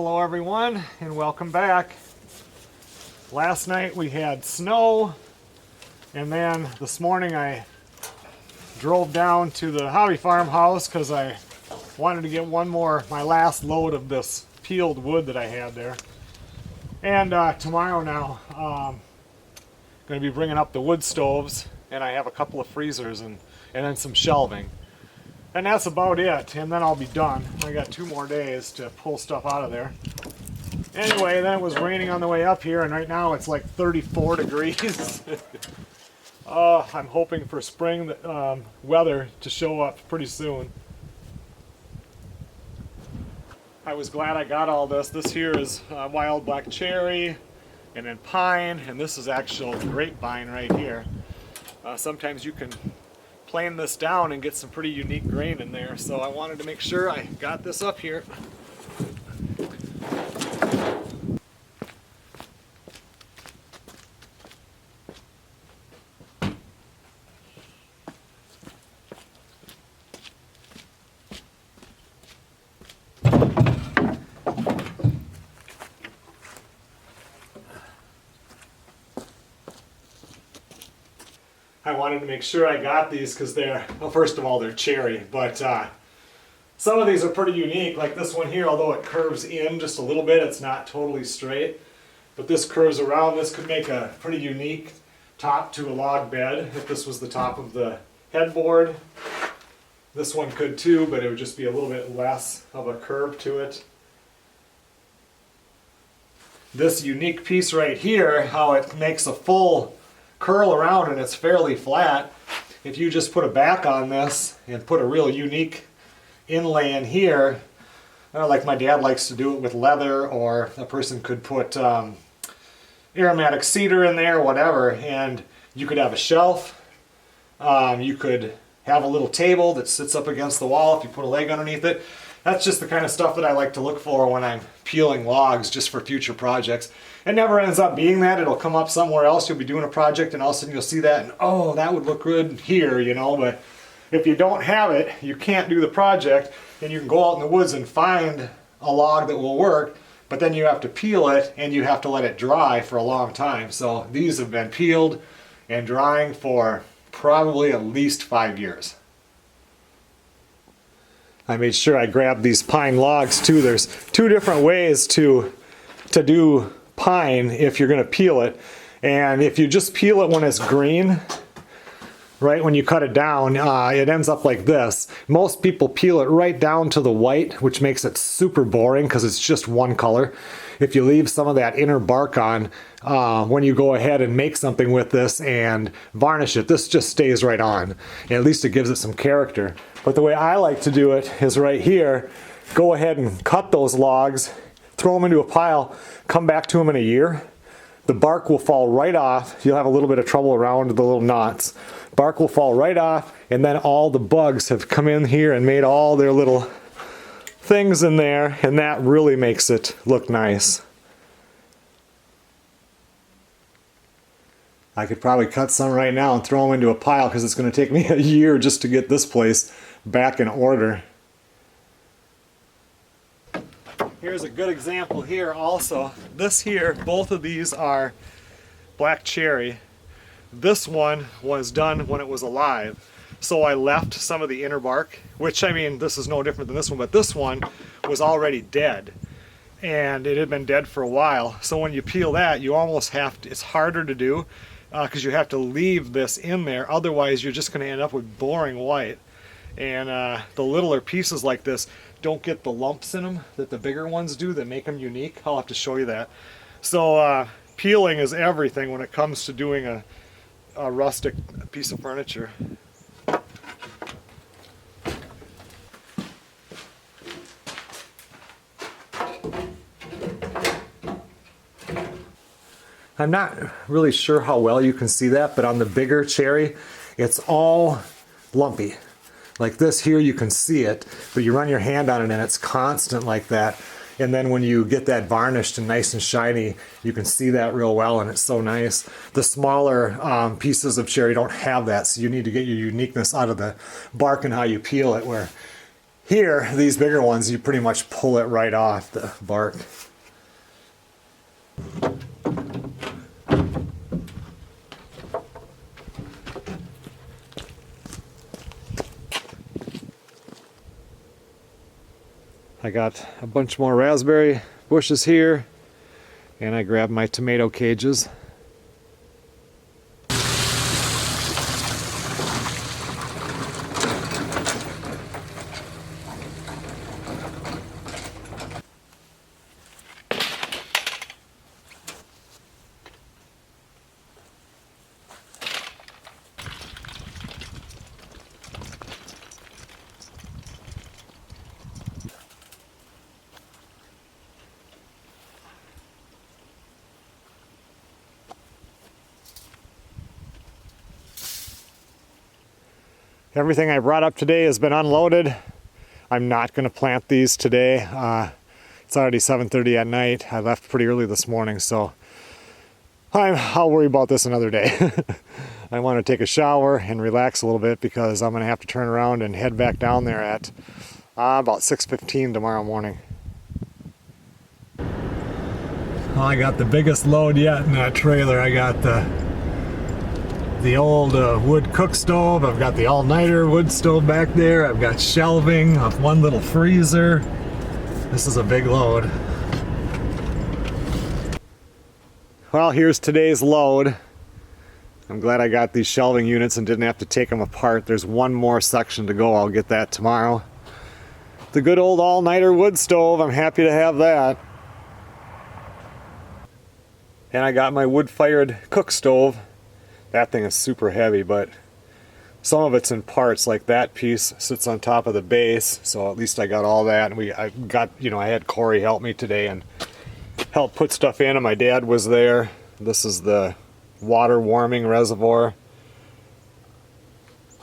Hello everyone and welcome back. Last night we had snow and then this morning I drove down to the hobby farmhouse because I wanted to get my last load of this peeled wood that I had there. And tomorrow now I'm going to be bringing up the wood stoves, and I have a couple of freezers and then some shelving. And that's about it, and then I'll be done. I got 2 more days to pull stuff out of there. Anyway, then it was raining on the way up here, and right now it's like 34 degrees. I'm hoping for spring weather to show up pretty soon. I was glad I got all this. This here is wild black cherry, and then pine, and this is actual grapevine right here. Sometimes you can plane this down and get some pretty unique grain in there, so I wanted to make sure I got this up here. I wanted to make sure I got these because they're, well, first of all, they're cherry, but some of these are pretty unique. Like this one here, although it curves in just a little bit, it's not totally straight, but this curves around. This could make a pretty unique top to a log bed if this was the top of the headboard. This one could too, but it would just be a little bit less of a curve to it. This unique piece right here, how it makes a full curl around and it's fairly flat. If you just put a back on this and put a real unique inlay in here, like my dad likes to do it with leather, or a person could put aromatic cedar in there, whatever, and you could have a shelf. You could have a little table that sits up against the wall if you put a leg underneath it. That's just the kind of stuff that I like to look for when I'm peeling logs, just for future projects. It never ends up being that. It'll come up somewhere else. You'll be doing a project and all of a sudden you'll see that and, oh, that would look good here, you know. But if you don't have it, you can't do the project, and you can go out in the woods and find a log that will work, but then you have to peel it and you have to let it dry for a long time. So these have been peeled and drying for probably at least 5 years. I made sure I grabbed these pine logs too. There's 2 different ways to do pine if you're going to peel it. And if you just peel it when it's green, right when you cut it down, it ends up like this. Most people peel it right down to the white, which makes it super boring because it's just one color. If you leave some of that inner bark on, when you go ahead and make something with this and varnish it, this just stays right on. And at least it gives it some character. But the way I like to do it is right here. Go ahead and cut those logs, throw them into a pile, come back to them in a year. The bark will fall right off. You'll have a little bit of trouble around the little knots. Bark will fall right off, and then all the bugs have come in here and made all their little things in there, and that really makes it look nice. I could probably cut some right now and throw them into a pile because it's going to take me a year just to get this place back in order. Here's a good example here also. This here, both of these are black cherry. This one was done when it was alive. So I left some of the inner bark, which, I mean, this is no different than this one, but this one was already dead. And it had been dead for a while. So when you peel that, you almost have to, it's harder to do because you have to leave this in there. Otherwise, you're just going to end up with boring white. And the littler pieces like this don't get the lumps in them that the bigger ones do that make them unique. I'll have to show you that. So peeling is everything when it comes to doing a rustic piece of furniture. I'm not really sure how well you can see that, but on the bigger cherry, it's all lumpy. Like this here, you can see it, but you run your hand on it and it's constant like that. And then when you get that varnished and nice and shiny, you can see that real well, and it's so nice. The smaller pieces of cherry don't have that, so you need to get your uniqueness out of the bark and how you peel it, where Here, these bigger ones, you pretty much pull it right off the bark. I got a bunch more raspberry bushes here, and I grabbed my tomato cages. Everything I brought up today has been unloaded. I'm not going to plant these today. It's already 7:30 at night. I left pretty early this morning, so I'll worry about this another day. I want to take a shower and relax a little bit because I'm going to have to turn around and head back down there at about 6:15 tomorrow morning. Well, I got the biggest load yet in that trailer. I got the old wood cook stove. I've got the all-nighter wood stove back there. I've got shelving, one little freezer. This is a big load. Well, here's today's load. I'm glad I got these shelving units and didn't have to take them apart. There's one more section to go. I'll get that tomorrow. The good old all-nighter wood stove. I'm happy to have that. And I got my wood-fired cook stove. That thing is super heavy, but some of it's in parts, like that piece sits on top of the base, so at least I got all that. And I had Corey help me today and help put stuff in, and my dad was there. This is the water warming reservoir,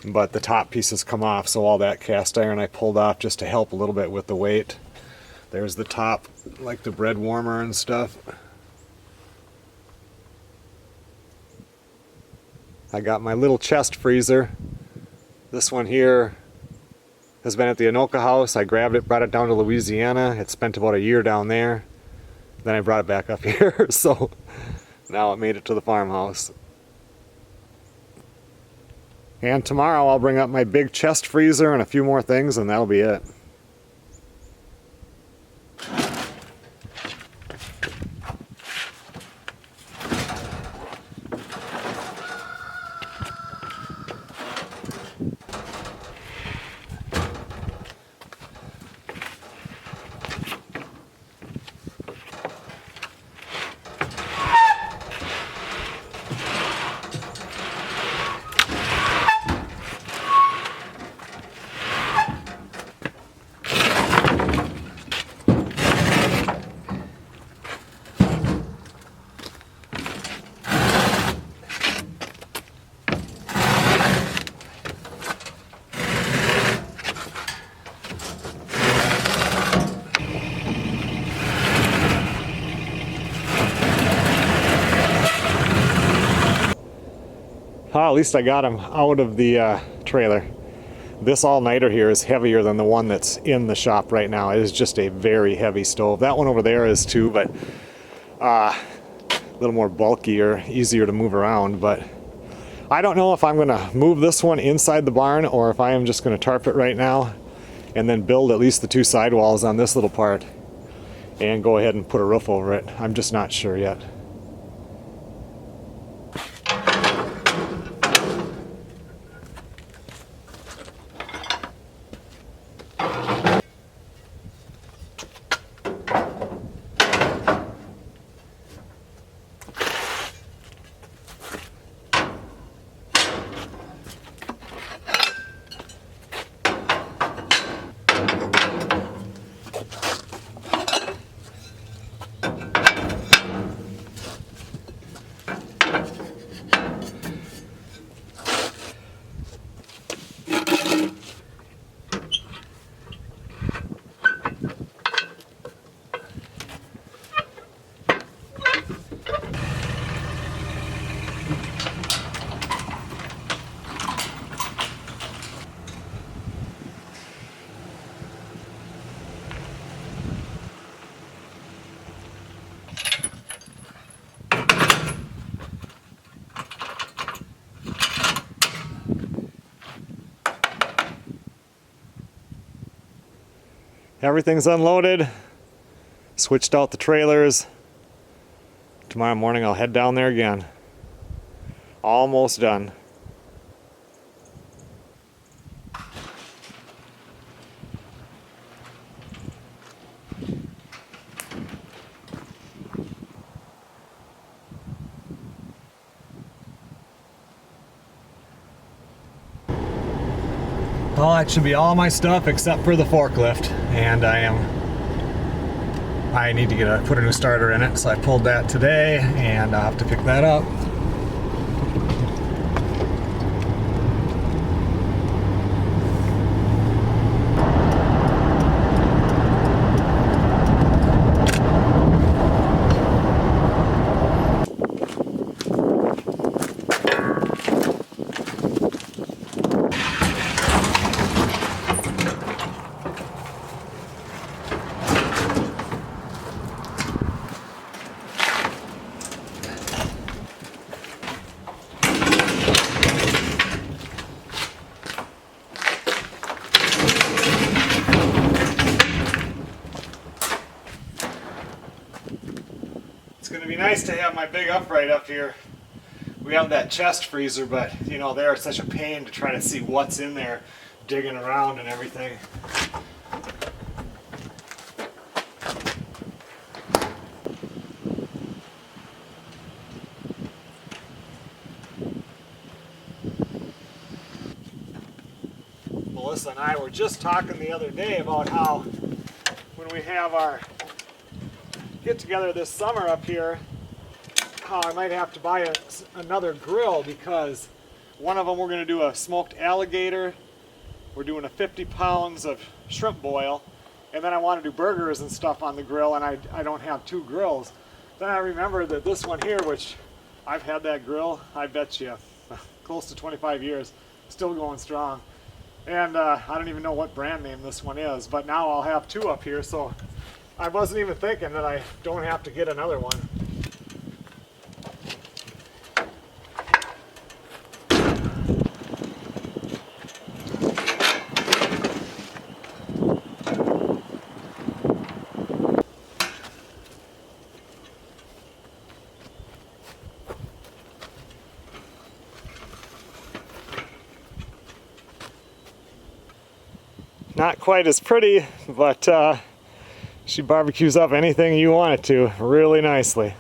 but the top pieces come off, so all that cast iron I pulled off just to help a little bit with the weight. There's the top, like the bread warmer and stuff. I got my little chest freezer. This one here has been at the Anoka house. I grabbed it, brought it down to Louisiana. It spent about a year down there. Then I brought it back up here, so now it made it to the farmhouse. And tomorrow I'll bring up my big chest freezer and a few more things, and that'll be it. At least I got him out of the trailer. This all-nighter here is heavier than the one that's in the shop right now. It is just a very heavy stove. That one over there is too, but a little more bulky or easier to move around. But I don't know if I'm going to move this one inside the barn or if I am just going to tarp it right now and then build at least the two sidewalls on this little part and go ahead and put a roof over it. I'm just not sure yet. Everything's unloaded. Switched out the trailers. Tomorrow morning I'll head down there again. Almost done. Well, that should be all my stuff except for the forklift, and I need to put a new starter in it, so I pulled that today, and I'll have to pick that up. It's going to be nice to have my big upright up here. We have that chest freezer, but you know, they're such a pain to try to see what's in there, digging around and everything. Melissa and I were just talking the other day about how when we have our get together this summer up here, how I might have to buy another grill, because one of them we're going to do a smoked alligator. We're doing a 50 pounds of shrimp boil, and then I want to do burgers and stuff on the grill, and I don't have two grills. Then I remember that this one here, which I've had that grill, I bet you, close to 25 years, still going strong. And I don't even know what brand name this one is, but now I'll have two up here, so I wasn't even thinking that I don't have to get another one. Not quite as pretty, but she barbecues up anything you want it to really nicely.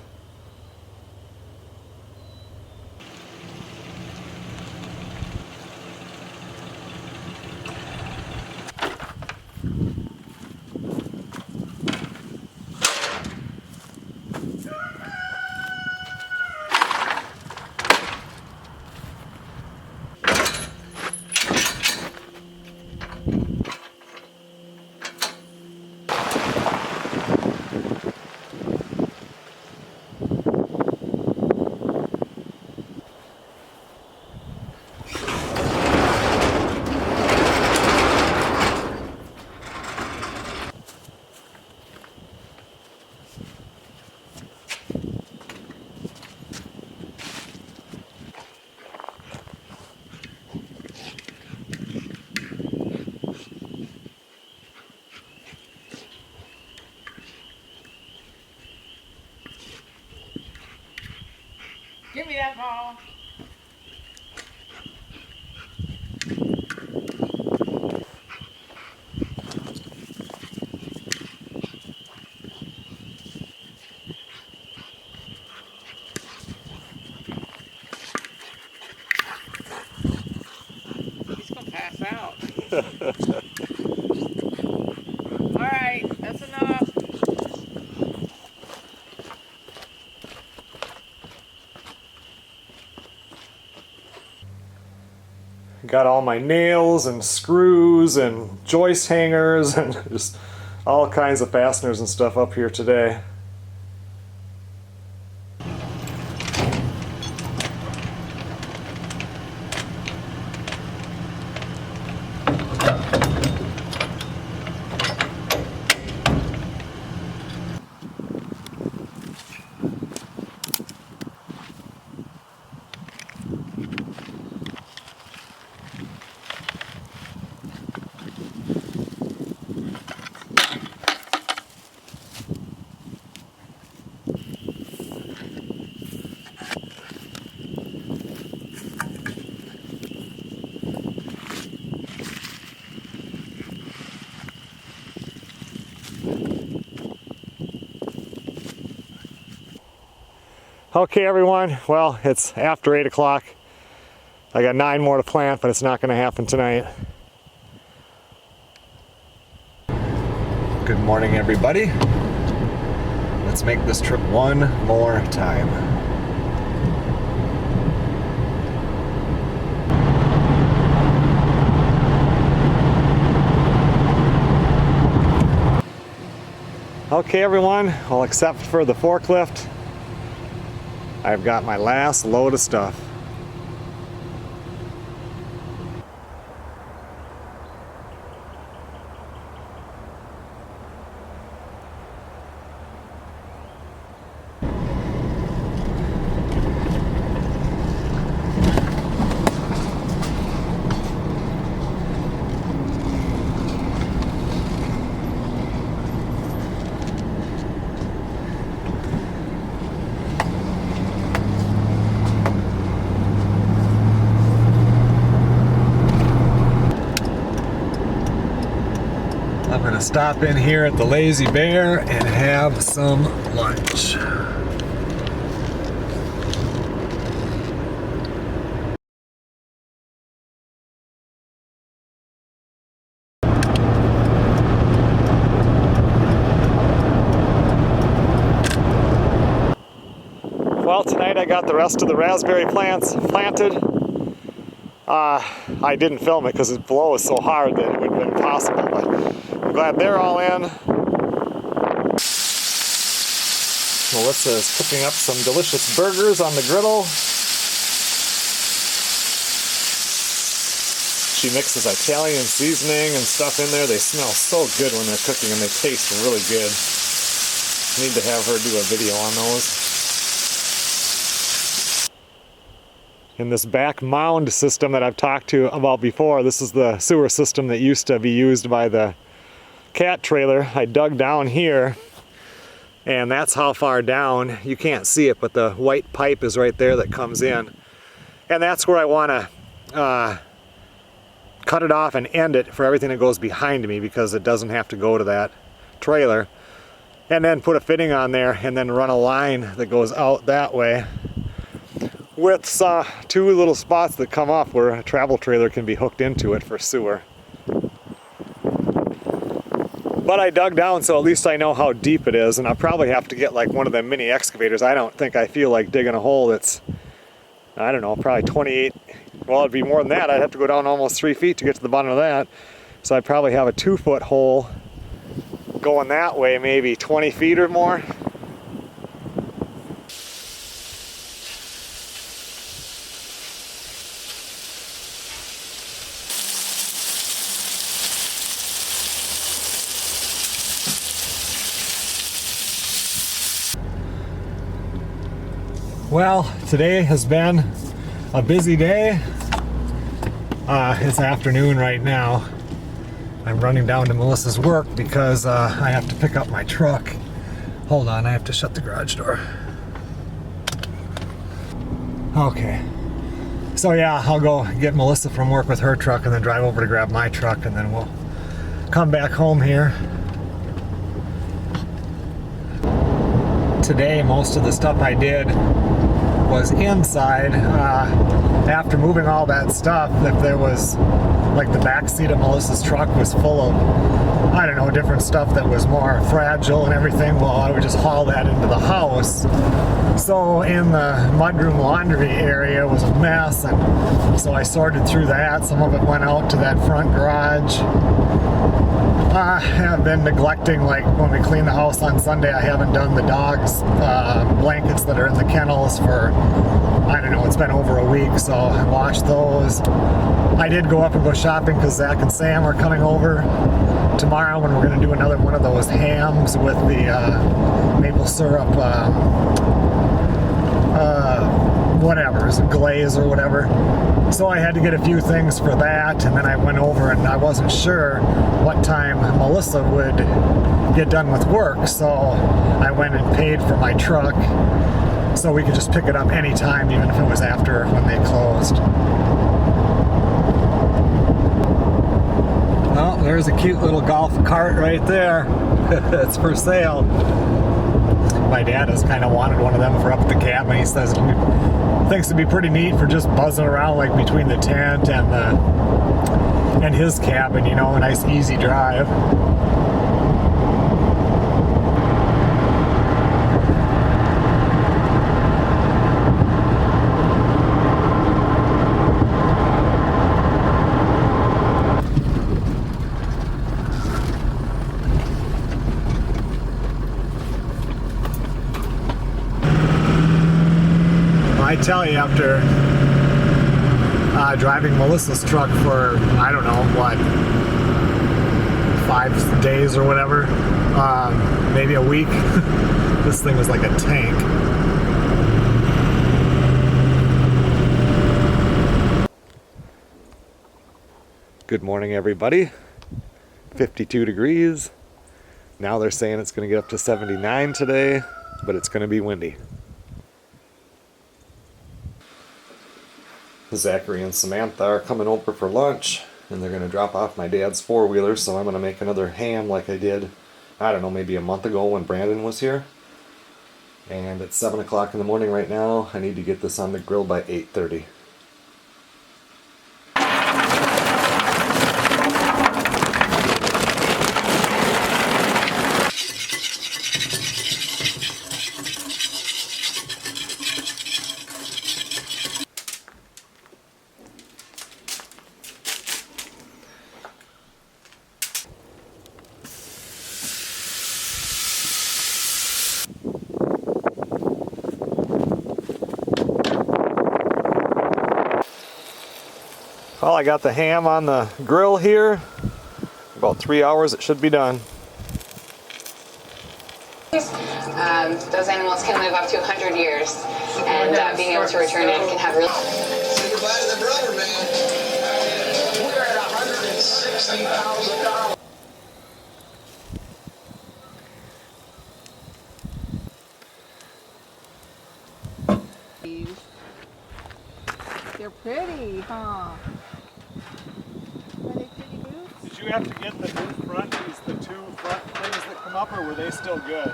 Give me that ball. He's gonna pass out. All right, that's enough. Got all my nails and screws and joist hangers and just all kinds of fasteners and stuff up here today. Okay everyone, well it's after 8 o'clock. I got 9 more to plant, but it's not going to happen tonight. Good morning everybody. Let's make this trip one more time. Okay everyone, well except for the forklift, I've got my last load of stuff. I'm gonna stop in here at the Lazy Bear and have some lunch. Well, tonight I got the rest of the raspberry plants planted. I didn't film it because it blows so hard that it would have been impossible, but I'm glad they're all in. Melissa is cooking up some delicious burgers on the griddle. She mixes Italian seasoning and stuff in there. They smell so good when they're cooking and they taste really good. Need to have her do a video on those. In this back mound system that I've talked to about before, this is the sewer system that used to be used by the cat trailer. I dug down here, and that's how far down. You can't see it, but the white pipe is right there that comes in. And that's where I want to cut it off and end it for everything that goes behind me, because it doesn't have to go to that trailer. And then put a fitting on there and then run a line that goes out that way, with 2 little spots that come off where a travel trailer can be hooked into it for sewer. But I dug down, so at least I know how deep it is, and I'll probably have to get like one of them mini excavators. I don't think I feel like digging a hole that's, I don't know, probably 28, well it'd be more than that. I'd have to go down almost 3 feet to get to the bottom of that. So I'd probably have a 2-foot hole going that way, maybe 20 feet or more. Well, today has been a busy day. It's afternoon right now. I'm running down to Melissa's work because I have to pick up my truck. Hold on, I have to shut the garage door. Okay. So yeah, I'll go get Melissa from work with her truck and then drive over to grab my truck, and then we'll come back home here. Today, most of the stuff I did was inside. After moving all that stuff, if there was, like the back seat of Melissa's truck was full of, I don't know, different stuff that was more fragile and everything, well, I would just haul that into the house. So in the mudroom laundry area was a mess, and so I sorted through that. Some of it went out to that front garage. I have been neglecting, like when we clean the house on Sunday, I haven't done the dogs' blankets that are in the kennels for, I don't know, it's been over a week, so I washed those. I did go up and go shopping because Zach and Sam are coming over tomorrow when we're going to do another one of those hams with the maple syrup, whatever, is it glaze or whatever. So I had to get a few things for that, and then I went over and I wasn't sure what time Melissa would get done with work, so I went and paid for my truck so we could just pick it up anytime, even if it was after when they closed. Well, there's a cute little golf cart right there. It's for sale. my dad has kind of wanted one of them for up at the cabin. He says thinks it'd be pretty neat for just buzzing around like between the tent and his cabin, you know, a nice easy drive. I tell you, after driving Melissa's truck for, I don't know, what, 5 days or whatever, maybe a week, this thing was like a tank. Good morning, everybody. 52 degrees. Now they're saying it's going to get up to 79 today, but it's going to be windy. Zachary and Samantha are coming over for lunch, and they're going to drop off my dad's 4-wheeler, so I'm going to make another ham like I did, I don't know, maybe a month ago when Brandon was here. And it's 7 o'clock in the morning right now. I need to get this on the grill by 8:30. Well, I got the ham on the grill here. About 3 hours it should be done. Those animals can live up to 100 years, and being able to return it can have real... Say goodbye to the brother, man. We're at $160,000. They're pretty, huh? Are they pretty boots? Did you have to get the new front, the two front things that come up, or were they still good?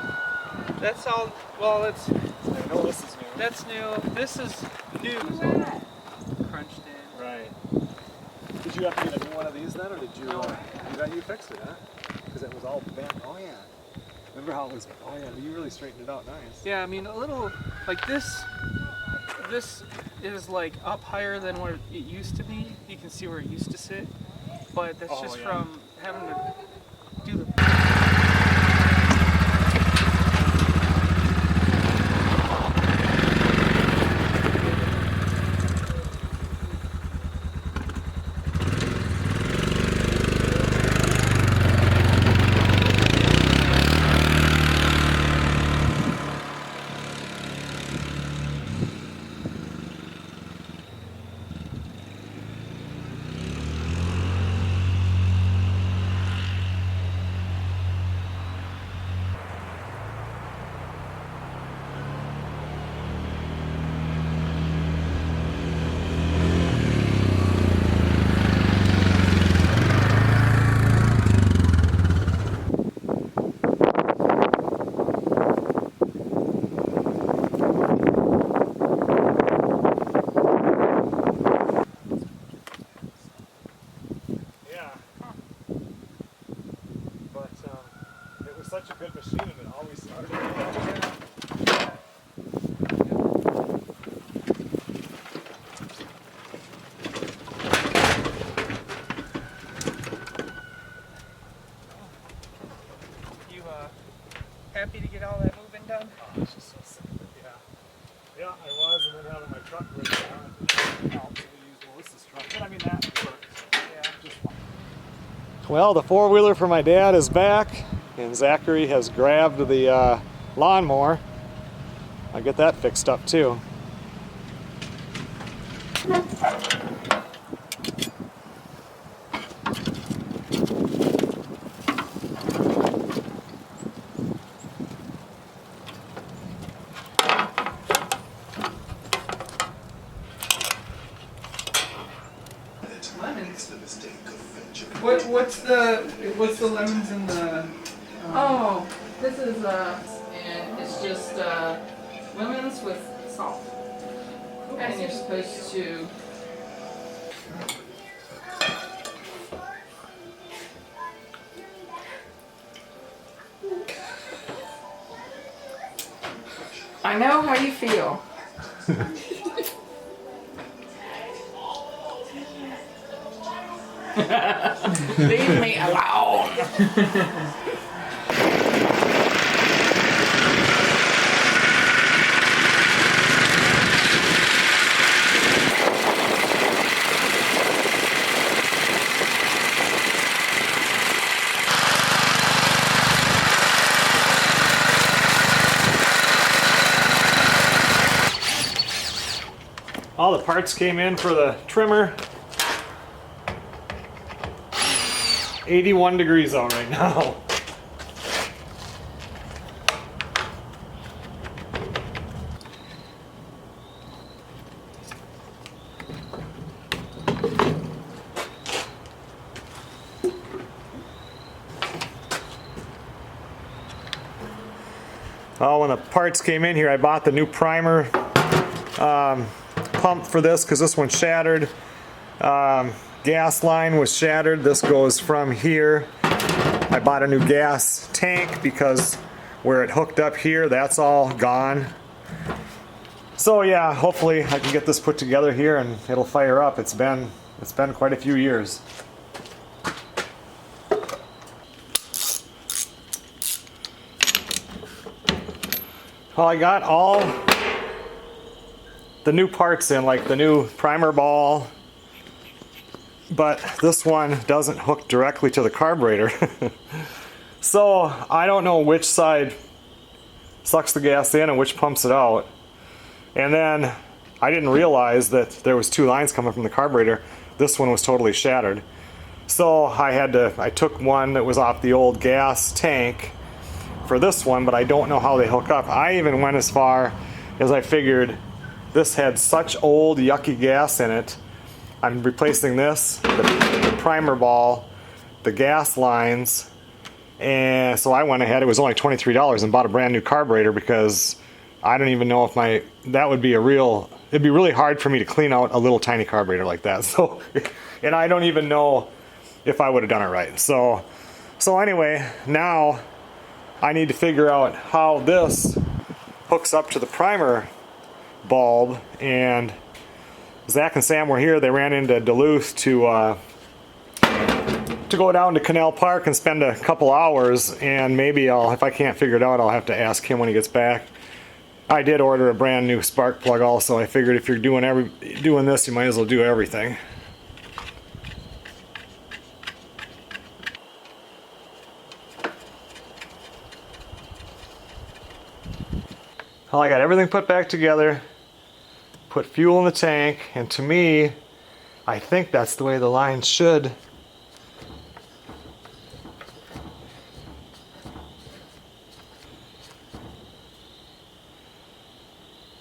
That's all. Well, it's. I know this is new. That's new. This is new. Crunched in. Right. Did you have to get a new one of these then, or did you? No. You fixed it, huh? Because it was all bent. Oh yeah. Remember how it was? Oh yeah. You really straightened it out nice. Yeah, I mean a little like this. This is like up higher than what it used to be. You can see where it used to sit, but that's just from having to do the. Such a good machine, and it always started. You happy to get all that moving done? Oh, it's just so sick of it. Yeah, I was, and then having my truck break down, it helped. We used Melissa's truck, but I mean that worked. Yeah. Just fine. Well, the 4-wheeler for my dad is back. And Zachary has grabbed the lawnmower. I'll get that fixed up too. Lemons. What's the lemons in the? Oh, this is and it's is just lemons with salt. And you're supposed to I know how you feel. Leave me alone. All the parts came in for the trimmer. 81 degrees out right now. Oh, when the parts came in here, I bought the new primer pump for this because this one's shattered. Gas line was shattered. This goes from here. I bought a new gas tank because where it hooked up here, that's all gone. So yeah, hopefully I can get this put together here and it'll fire up. It's been quite a few years. Well, I got all the new parts in, like the new primer ball, but this one doesn't hook directly to the carburetor. So I don't know which side sucks the gas in and which pumps it out. And then I didn't realize that there was two lines coming from the carburetor. This one was totally shattered. So I took one that was off the old gas tank for this one, but I don't know how they hook up. I even went as far as I figured this had such old yucky gas in it. I'm replacing this, the primer ball, the gas lines, and so I went ahead. It was only $23 and bought a brand new carburetor because I don't even know if that would be it'd be really hard for me to clean out a little tiny carburetor like that. So, and I don't even know if I would have done it right. So anyway, now I need to figure out how this hooks up to the primer bulb, and Zach and Sam were here. They ran into Duluth to go down to Canal Park and spend a couple hours, and maybe if I can't figure it out, I'll have to ask him when he gets back. I did order a brand new spark plug also. I figured if you're doing this, you might as well do everything. Well, I got everything put back together, put fuel in the tank, and to me, I think that's the way the line should.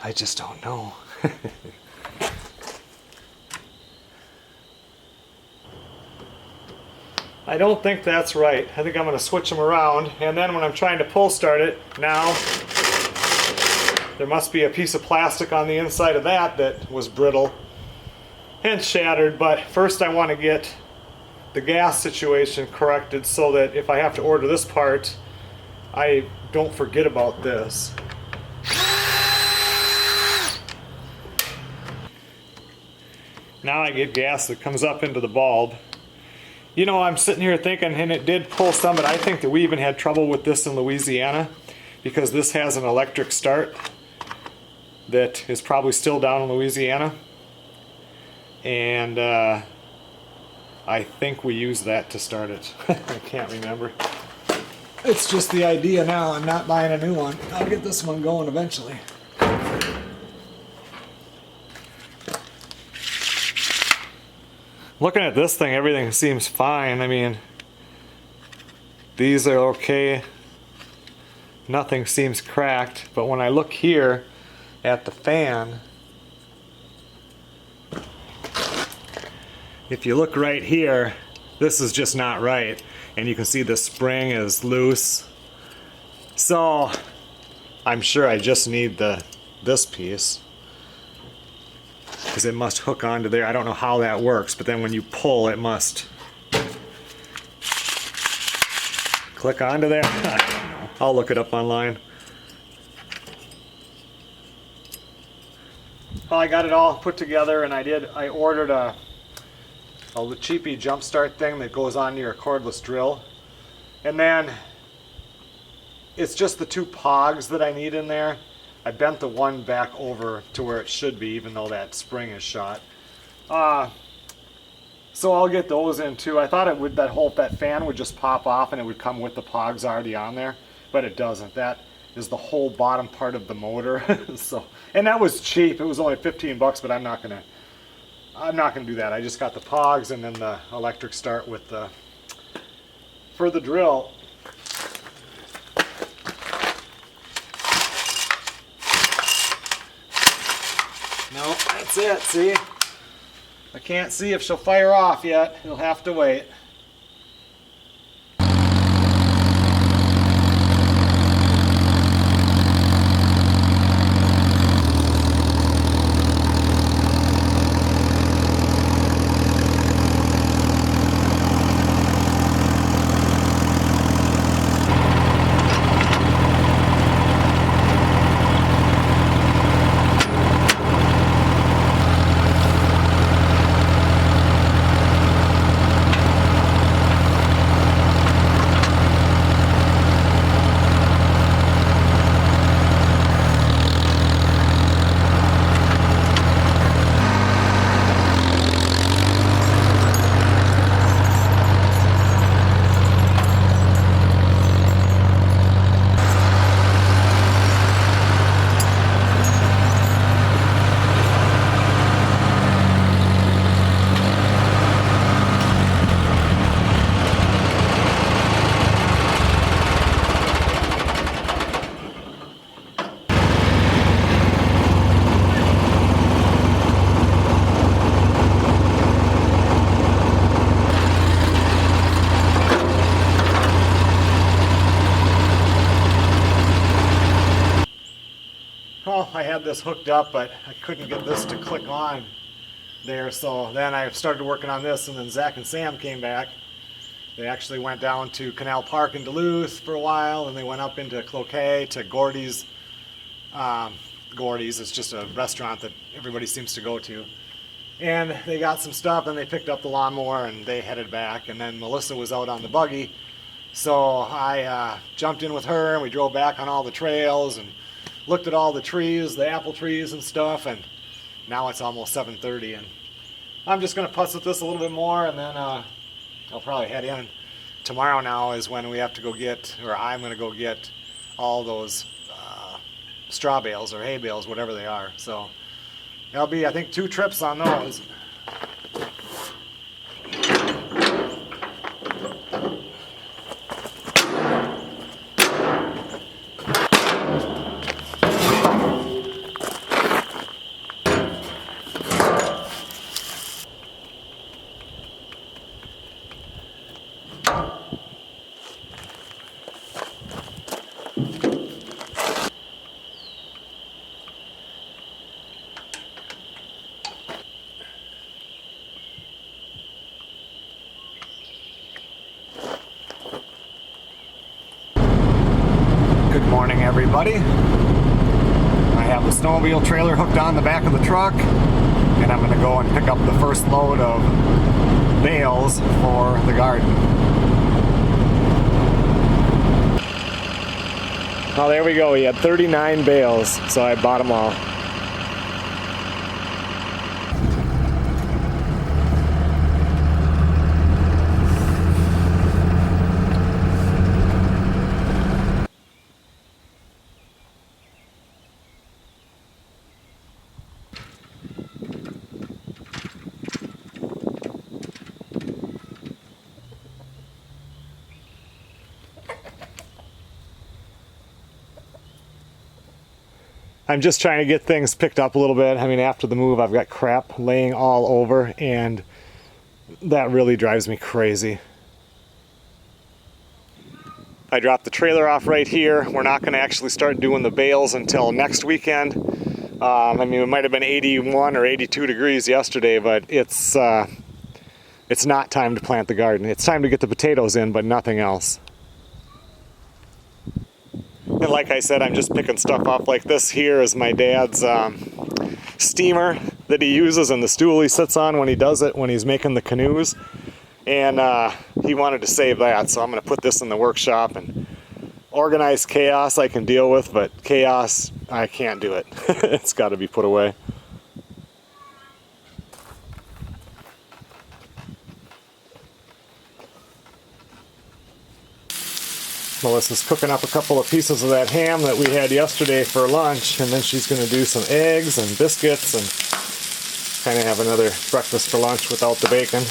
I just don't know. I don't think that's right. I think I'm going to switch them around, and then when I'm trying to pull start it now, there must be a piece of plastic on the inside of that was brittle and shattered. But first I want to get the gas situation corrected so that if I have to order this part, I don't forget about this. Now I get gas that comes up into the bulb. You know, I'm sitting here thinking, and it did pull some, but I think that we even had trouble with this in Louisiana because this has an electric start that is probably still down in Louisiana, and I think we use that to start it. I can't remember. It's just the idea now. I'm not buying a new one. I'll get this one going eventually. Looking at this thing, everything seems fine. I mean, these are okay. Nothing seems cracked, but when I look here at the fan, if you look right here, this is just not right, and you can see the spring is loose. So I'm sure I just need this piece, because it must hook onto there. I don't know how that works, but then when you pull, it must click onto there. I don't know. I'll look it up online. Well, I got it all put together, and I ordered a cheapy jump start thing that goes on your cordless drill. And then it's just the 2 pogs that I need in there. I bent the one back over to where it should be, even though that spring is shot. So I'll get those in too. I thought it would, that fan would just pop off and it would come with the pogs already on there, but it doesn't. That is the whole bottom part of the motor. So, and that was cheap. It was only 15 bucks, but I'm not gonna do that. I just got the pogs and then the electric start with for the drill. No, that's it, see? I can't see if she'll fire off yet. You'll have to wait. Well, I had this hooked up, but I couldn't get this to click on there, so then I started working on this, and then Zach and Sam came back. They actually went down to Canal Park in Duluth for a while, and they went up into Cloquet to Gordy's. Gordy's is just a restaurant that everybody seems to go to. And they got some stuff, and they picked up the lawnmower, and they headed back. And then Melissa was out on the buggy, so I jumped in with her, and we drove back on all the trails, and looked at all the trees, the apple trees and stuff, and now it's almost 7:30, and I'm just going to putz with this a little bit more, and then I'll probably head in. Tomorrow now is when we have to go get, or I'm going to go get all those straw bales or hay bales, whatever they are. So that'll be, I think, 2 trips on those. Good morning, everybody. I have the snowmobile trailer hooked on the back of the truck, and I'm going to go and pick up the first load of bales for the garden. Oh, there we go. He had 39 bales, so I bought them all. I'm just trying to get things picked up a little bit. I mean, after the move, I've got crap laying all over, and that really drives me crazy. I dropped the trailer off right here. We're not going to actually start doing the bales until next weekend. I mean, it might have been 81 or 82 degrees yesterday, but it's not time to plant the garden. It's time to get the potatoes in, but nothing else. And like I said, I'm just picking stuff up. Like this here is my dad's steamer that he uses and the stool he sits on when he does it, when he's making the canoes. And he wanted to save that, so I'm going to put this in the workshop. And organized chaos I can deal with, but chaos, I can't do it. It's got to be put away. Melissa's cooking up a couple of pieces of that ham that we had yesterday for lunch, and then she's going to do some eggs and biscuits and kind of have another breakfast for lunch without the bacon.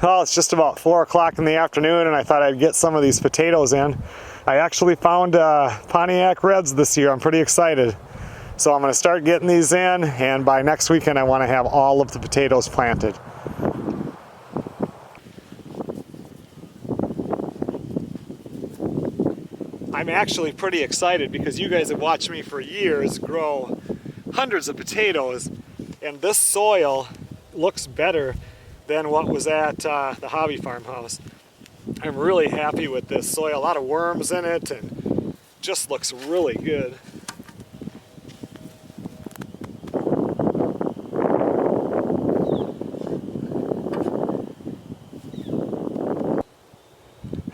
Well, it's just about 4 o'clock in the afternoon and I thought I'd get some of these potatoes in. I actually found Pontiac Reds this year. I'm pretty excited. So I'm going to start getting these in, and by next weekend I want to have all of the potatoes planted. I'm actually pretty excited because you guys have watched me for years grow hundreds of potatoes, and this soil looks better than what was at the hobby farmhouse. I'm really happy with this soil. A lot of worms in it and just looks really good.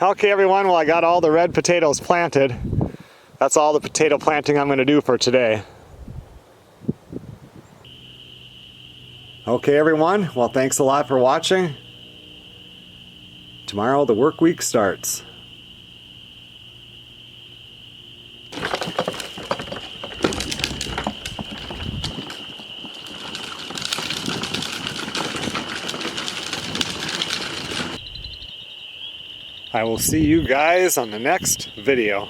Okay everyone, well I got all the red potatoes planted. That's all the potato planting I'm going to do for today. Okay everyone, well thanks a lot for watching. Tomorrow the work week starts. I will see you guys on the next video.